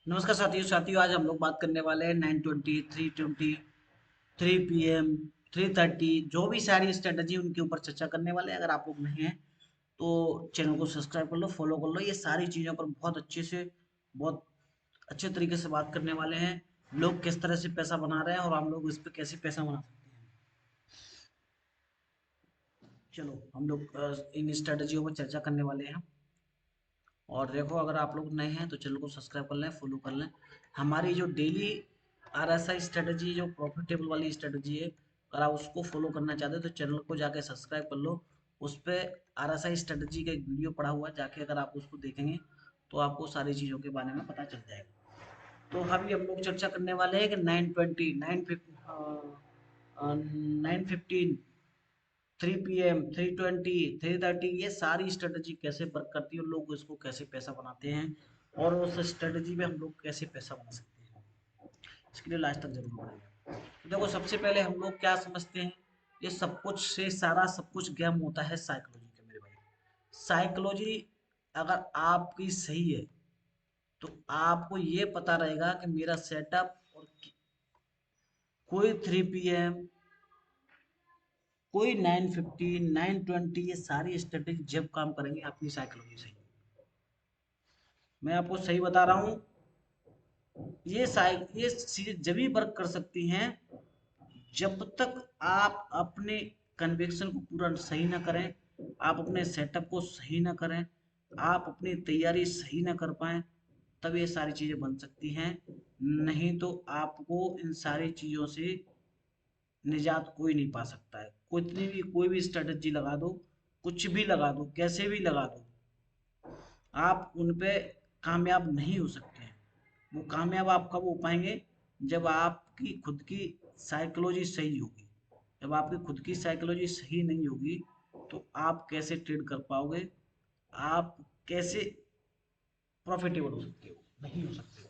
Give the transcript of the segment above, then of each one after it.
नमस्कार साथियों आज हम लोग बात करने वाले हैं 9:20, 3:20, 3 PM, 3:30 जो भी सारी स्ट्रेटजी उनके ऊपर चर्चा करने वाले हैं। अगर आप लोग नहीं हैं तो चैनल को सब्सक्राइब कर लो, फॉलो कर लो। ये सारी चीज़ों पर बहुत अच्छे से, बहुत अच्छे तरीके से बात करने वाले हैं। लोग किस तरह से पैसा बना रहे हैं और हम लोग इस पर कैसे पैसा बना सकते हैं। चलो हम लोग इन स्ट्रेटजियों पर चर्चा करने वाले हैं। और देखो, अगर आप लोग नए हैं तो चैनल को सब्सक्राइब कर लें, फॉलो कर लें। हमारी जो डेली RSI स्ट्रेटजी, जो प्रॉफिटेबल वाली स्ट्रेटजी है, अगर आप उसको फॉलो करना चाहते हैं तो चैनल को जाके सब्सक्राइब कर लो। उस पर RSI स्ट्रेटजी का एक वीडियो पड़ा हुआ है, जाके अगर आप उसको देखेंगे तो आपको सारी चीज़ों के बारे में पता चल जाएगा। तो अभी हम लोग चर्चा करने वाले हैं कि 9:20, 9:15, 3 PM, 3:20, 3:30, ये सारी स्ट्रेटजी कैसे वर्क करती है और लोग इसको कैसे पैसा बनाते हैं और उस स्ट्रेटजी में हम लोग कैसे पैसा बना सकते हैं, इसके लिए लास्ट तक जरूर बढ़ेगा। तो देखो, सबसे पहले हम लोग क्या समझते हैं, ये सब कुछ से सारा सब कुछ गेम होता है साइकोलॉजी का मेरे भाई। साइकोलॉजी अगर आपकी सही है तो आपको ये पता रहेगा कि मेरा सेटअप और कोई 3 PM, कोई 9:15, 9:20, ये सारी स्ट्रेटेजी जब काम करेंगे आपकी साइकोलॉजी सही। मैं आपको सही बता रहा हूँ, ये चीजें जब भी वर्क कर सकती हैं जब तक आप अपने कन्विक्शन को पूरा सही ना करें, आप अपने सेटअप को सही ना करें, आप अपनी तैयारी सही ना कर पाए, तब ये सारी चीजें बन सकती हैं। नहीं तो आपको इन सारी चीजों से निजात कोई नहीं पा सकता है। कितनी भी कोई भी स्ट्रेटजी लगा दो, कुछ भी लगा दो, कैसे भी लगा दो, आप उन पे कामयाब नहीं हो सकते हैं। वो कामयाब आप कब हो पाएंगे, जब आपकी खुद की साइकोलॉजी सही होगी। जब आपकी खुद की साइकोलॉजी सही नहीं होगी तो आप कैसे ट्रेड कर पाओगे, आप कैसे प्रॉफिटेबल हो सकते हो, नहीं हो सकते हो।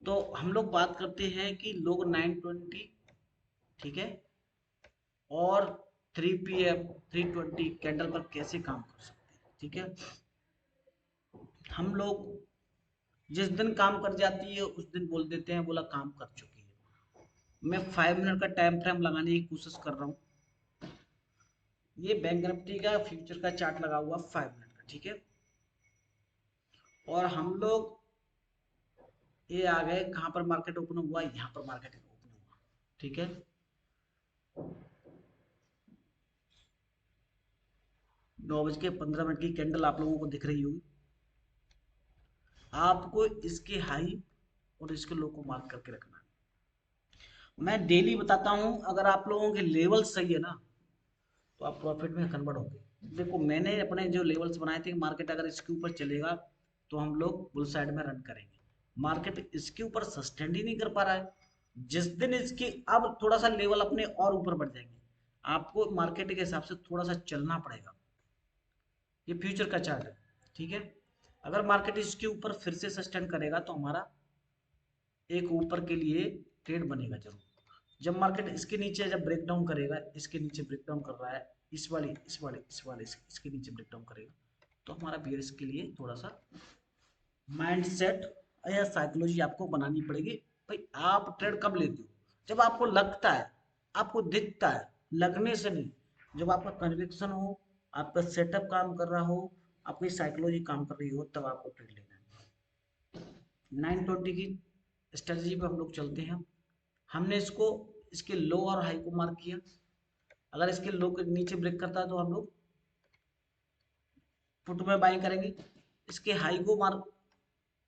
तो हम लोग बात करते हैं कि लोग 9:20, ठीक है, और 3 PM, 3:20 कैंडल पर कैसे काम कर सकते हैं, ठीक है। हम लोग जिस दिन काम कर जाती है उस दिन बोल देते हैं बोला काम कर चुकी है। मैं 5 मिनट का टाइम फ्रेम लगाने की कोशिश कर रहा हूँ। ये बैंक निफ्टी का फ्यूचर का चार्ट लगा हुआ 5 मिनट का, ठीक है। और हम लोग ये आ गए कहाँ पर मार्केट ओपन हुआ, यहाँ पर मार्केट ओपन हुआ, ठीक है। 9:15 की कैंडल आप लोगों को दिख रही होगी। आपको इसके हाई और इसके लो को मार्क करके रखना है। मैं डेली बताता हूँ, अगर आप लोगों के लेवल सही है ना तो आप प्रॉफिट में कन्वर्ट होंगे। देखो, मैंने अपने जो लेवल्स बनाए थे, मार्केट अगर इसके ऊपर चलेगा तो हम लोग बुल साइड में रन करेंगे। मार्केट इसके ऊपर सस्टेन ही नहीं कर पा रहा है। जिस दिन इसकी अब थोड़ा सा लेवल अपने और ऊपर बढ़ जाएंगे, आपको मार्केट के हिसाब से थोड़ा सा चलना पड़ेगा। ये फ्यूचर का चार्ट है, ठीक है। अगर मार्केट इसके ऊपर फिर से सस्टेन करेगा तो हमारा एक ऊपर के लिए ट्रेड बनेगा जरूर। जब मार्केट इसके नीचे जब ब्रेक डाउन करेगा, इसके नीचे ब्रेक डाउन कर रहा है, इसके नीचे ब्रेक डाउन करेगा, तो हमारा बियर्स के लिए थोड़ा सा माइंड सेट या साइकोलॉजी आपको बनानी पड़ेगी। भाई, आप ट्रेड कब लेते हो, जब आपको लगता है, आपको दिखता है, लगने से नहीं। जब आपका कन्विक्शन हो, आपका सेटअप काम कर रहा हो, आपकी साइकोलॉजी काम कर रही हो, तब आपको ट्रेड लेना है। 9:20 की स्ट्रेटजी पे हम लोग चलते हैं। हमने इसको, इसके लो और हाई को मार्क किया। अगर इसके लो के नीचे ब्रेक करता है तो हम लोग पुट में बाई करेंगे। इसके हाई को मार्क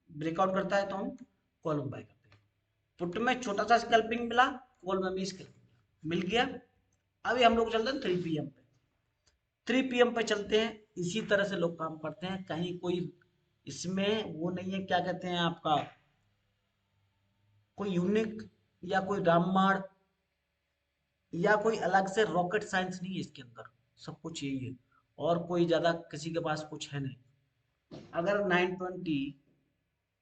ब्रेकआउट करता है तो हम कॉल में बाई करते हैं। पुट में छोटा सा स्कैल्पिंग मिला, कॉल में भी स्कैल्पिंग मिल गया। अभी हम लोग चलते हैं 3 PM पे। 3 PM पे चलते हैं। इसी तरह से लोग काम करते हैं, कहीं कोई इसमें वो नहीं है, क्या कहते हैं आपका, कोई यूनिक या कोई रामबाण या कोई अलग से रॉकेट साइंस नहीं है इसके अंदर। सब कुछ यही है और कोई ज्यादा किसी के पास कुछ है नहीं। अगर 9:20,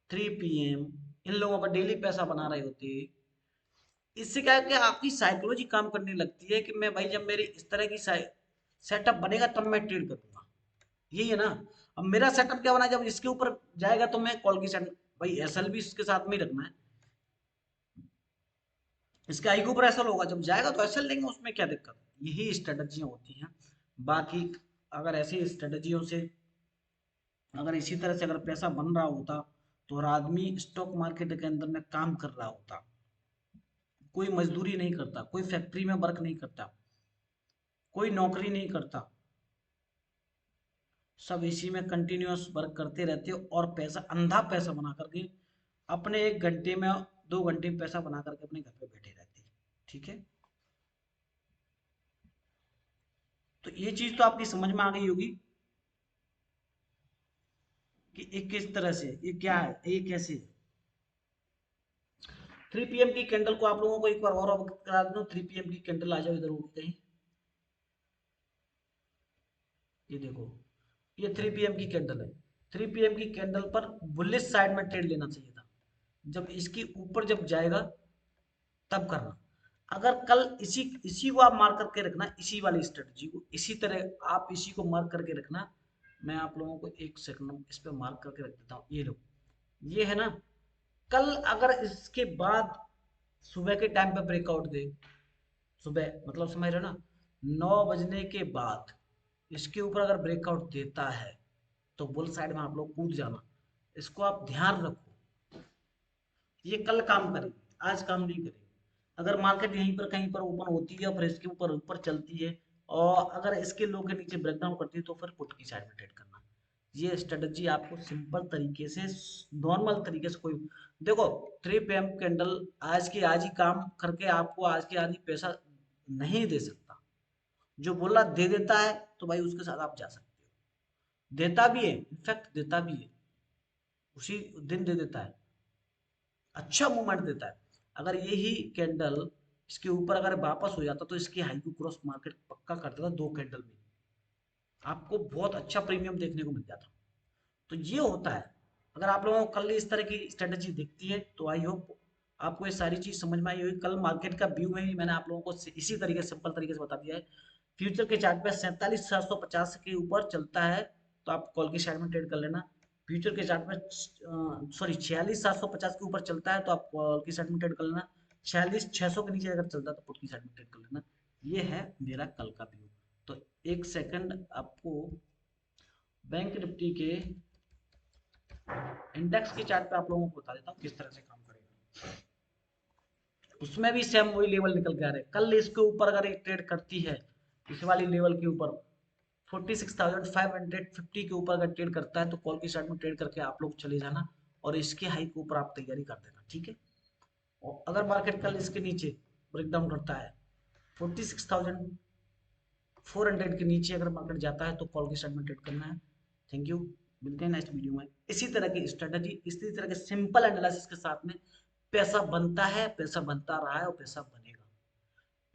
3 PM इन लोगों का डेली पैसा बना रहे होते, इससे क्या है कि आपकी साइकोलॉजी काम करने लगती है कि मैं भाई, जब मेरी इस तरह की सेटअप बनेगा तब मैं ट्रेड करूंगा। यही है ना। अब मेरा सेटअप क्या बना, जब इसके ऊपर जाएगा तो मैं कॉल की साइड भाई एसएल भी इसके साथ में ही रखना है, इसके आई के ऊपर एसएल होगा, जब जाएगा तो एसएल लेंगे, उसमें क्या दिक्कत। यही स्ट्रेटजियां होती हैं। बाकी अगर ऐसी स्ट्रेटजियों से, अगर इसी तरह से अगर पैसा बन रहा होता तो हर आदमी स्टॉक मार्केट के अंदर में काम कर रहा होता, कोई मजदूरी नहीं करता, कोई फैक्ट्री में वर्क नहीं करता, कोई नौकरी नहीं करता, सब इसी में कंटिन्यूअस वर्क करते रहते हो और पैसा, अंधा पैसा बना करके अपने 1 घंटे में 2 घंटे पैसा बना करके अपने घर पे बैठे रहते हैं। ठीक है, तो ये चीज तो आपकी समझ में आ गई होगी कि ये किस तरह से, ये क्या है, ये कैसे है। 3 PM की कैंडल को आप लोगों को एक बार और अवगत करा दूं। 3 PM की कैंडल आ जाओ इधर होगी कहीं, ये देखो, ये 3 PM की कैंडल है। 3 PM की कैंडल पर बुलिश साइड में ट्रेड लेना चाहिए था, जब इसकी ऊपर जब जाएगा तब करना। अगर कल इसी इसी को आप मार्क करके रखना, इसी वाली स्ट्रेटजी को इसी तरह आप इसी को मार्क करके रखना। मैं आप लोगों को 1 सेकंड इस पे मार्क करके रख देता हूँ। ये लो, ये है ना, कल अगर इसके बाद सुबह के टाइम पे ब्रेकआउट दे, सुबह मतलब समझ रहे हो ना, 9 बजने के बाद इसके ऊपर अगर ब्रेकआउट देता है तो बुल साइड में आप लोग कूद जाना, इसको आप ध्यान रखो। ये कल काम करेगी, आज काम नहीं करेगी। अगर मार्केट यहीं पर कहीं पर ओपन होती है और फिर इसके ऊपर ऊपर चलती है और अगर इसके लो के नीचे ब्रेकडाउन करती है तो फिर पुट की साइड में ट्रेड करना। ये स्ट्रेटजी आपको सिंपल तरीके से, नॉर्मल तरीके से, कोई देखो 3 PM कैंडल आज के आज ही काम करके आपको आज के आज ही पैसा नहीं दे सकता। जो बोला दे देता है तो भाई उसके साथ आप जा सकते हो, देता भी है, इनफैक्ट देता भी है, उसी दिन दे देता है, अच्छा मूवमेंट देता है। अगर यही कैंडल इसके ऊपर अगर वापस हो जाता तो इसकी हाई को क्रॉस मार्केट पक्का कर देता 2 कैंडल में, आपको बहुत अच्छा प्रीमियम देखने को मिल जाता। तो ये होता है। अगर आप लोगों को कल इस तरह की स्ट्रेटजी दिखती है तो आई होप आपको ये सारी चीज समझ में आई होगी। कल मार्केट का व्यू में भी मैंने आप लोगों को इसी तरीके से सिंपल तरीके से बता दिया है। फ्यूचर के चार्ट पे 47,750 के ऊपर चलता है तो आप कॉल की साइड में ट्रेड कर लेना। फ्यूचर के चार्ट में सॉरी 46,750 के ऊपर चलता है तो आप कॉल की साइड में ट्रेड कर लेना। 46,600 के नीचे अगर चलता है तो पुट की साइड में ट्रेड कर लेना। ये है मेरा कल का व्यू। तो 1 सेकंड आपको बैंक निफ्टी के इंडेक्स के चार्ट पे आप लोगों को बता देता हूँ किस तरह से काम करेगा। उसमें भी सेम वही लेवल निकल के आ रहे हैं। कल इसके ऊपर अगर एक ट्रेड करती है इस वाली लेवल के ऊपर 46,550 के ऊपर अगर ट्रेड करता है तो कॉल की साइड में ट्रेड करके आप लोग चले जाना और इसके हाई के ऊपर आप तैयारी कर देना। ठीक है, और अगर मार्केट कल इसके नीचे ब्रेकडाउन करता है 46,400 के नीचे अगर मार्केट जाता है तो कॉल की साइड में ट्रेड करना है। थैंक यू, मिलते हैं नेक्स्ट वीडियो में इसी तरह की स्ट्रेटजी, इसी तरह के सिंपल एनालिसिस के साथ में। पैसा बनता है, पैसा बनता रहा है और पैसा बनेगा।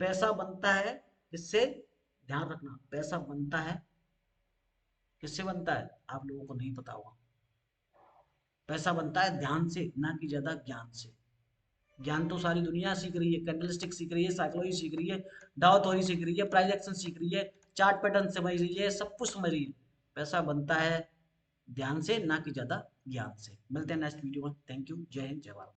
पैसा बनता है, इससे ध्यान रखना, पैसा बनता है, किससे बनता है आप लोगों को नहीं पता होगा। पैसा बनता है ध्यान से, ना कि ज्यादा ज्ञान से। ज्ञान तो सारी दुनिया सीख रही है, कैंडलस्टिक सीख रही है, साइकोलॉजी सीख रही है, डाउ थ्योरी सीख रही है, प्राइस एक्शन सीख रही है, चार्ट पैटर्न समझ रही है, सब कुछ समझ रही है। पैसा बनता है ध्यान से, ना कि ज्यादा ज्ञान से। मिलते हैं नेक्स्ट वीडियो में। थैंक यू, जय हिंद, जय भारत।